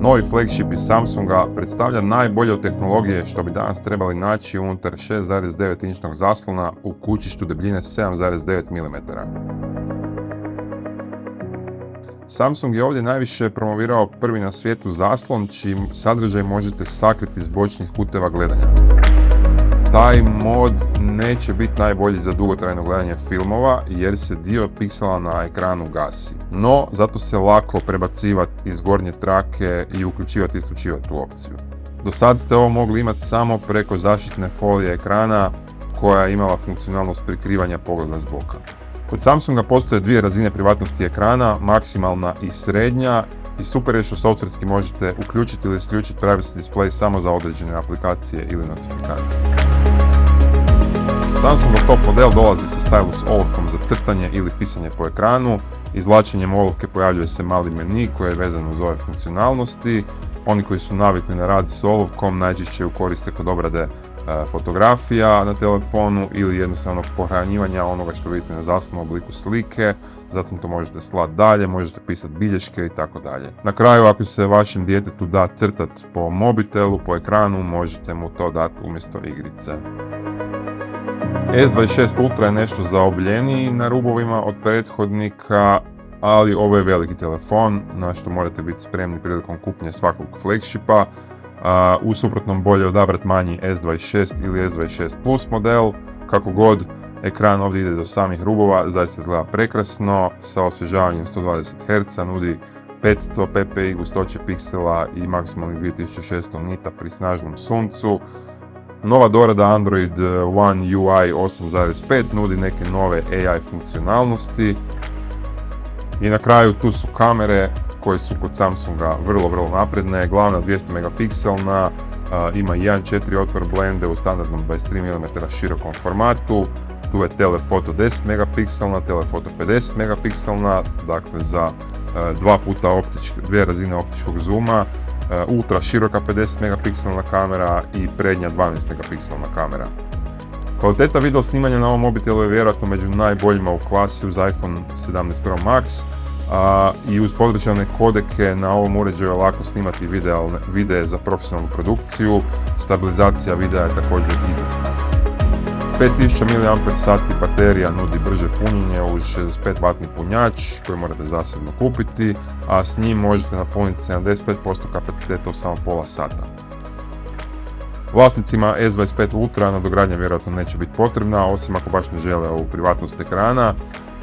Novi flagship iz Samsunga predstavlja najbolje od tehnologije što bi danas trebali naći unutar 6,9 inčnog zaslona u kućištu debljine 7,9 mm. Samsung je ovdje najviše promovirao prvi na svijetu zaslon čiji sadržaj možete sakriti s bočnih kuteva gledanja. Taj mod neće biti najbolji za dugotrajno gledanje filmova jer se dio piksela na ekranu gasi. No, zato se lako prebacivati iz gornje trake i uključivati i isključivati tu opciju. Do sad ste ovo mogli imati samo preko zaštitne folije ekrana koja je imala funkcionalnost prikrivanja pogleda s boka. Kod Samsunga postoje dvije razine privatnosti ekrana, maksimalna i srednja, i super je što softverski možete uključiti ili isključiti privacy display samo za određene aplikacije ili notifikacije. Samsungov top model dolazi sa stylus olovkom za crtanje ili pisanje po ekranu. Izvlačenjem olovke pojavljuje se mali meni koji je vezan uz ove funkcionalnosti. Oni koji su navikli na rad s olovkom najčešće ju koriste kod obrade fotografija na telefonu ili jednostavnog pohranjivanja onoga što vidite na zaslonu u obliku slike, zatim to možete slati dalje, možete pisati bilješke i tako dalje. Na kraju, ako se vašem djetetu da crtat po mobitelu, po ekranu, možete mu to dati umjesto igrice. S26 Ultra je nešto zaobljeniji na rubovima od prethodnika, ali ovo je veliki telefon na što morate biti spremni prilikom kupnje svakog flagshipa. U suprotnom bolje odabrati manji S26 ili S26 Plus model. Kako god, ekran ovdje ide do samih rubova, zaista izgleda prekrasno, sa osvježavanjem 120 Hz, nudi 500 ppi gustoće piksela i maksimalnih 2600 nita pri snažnom suncu. Nova dorada Android One UI 8.5 nudi neke nove AI funkcionalnosti. I na kraju tu su kamere koje su kod Samsunga vrlo napredne. Glavna 200 megapikselna, ima 1.4 otvor blende u standardnom 23 mm širokom formatu. Tu je telefoto 10 megapikselna, telefoto 50 megapikselna, dakle za dvije razine optičkog zooma, ultra široka 50 megapikselna kamera i prednja 12 megapikselna kamera. Kvaliteta video snimanja na ovom mobitelu je vjerojatno među najboljima u klasi uz iPhone 17 Pro Max, i uz podržane kodeke na ovom uređaju je lako snimati videe za profesionalnu produkciju. Stabilizacija videa je također izvrsna. 5000 mAh baterija nudi brže punjenje uz 65W punjač koji morate zasebno kupiti, a s njim možete napuniti 75% kapaciteta u samo pola sata. Vlasnicima S25 Ultra nadogradnja vjerojatno neće biti potrebna, osim ako baš ne žele ovu privatnost ekrana.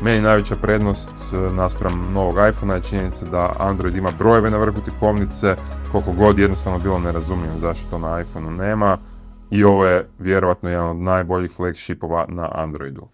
Meni najveća prednost naspram novog iPhonea je činjenica da Android ima brojeve na vrhu tikovnice, koliko god jednostavno bilo nerazumljivo zašto to na iPhoneu nema, i ovo je vjerojatno jedan od najboljih flagshipova na Androidu.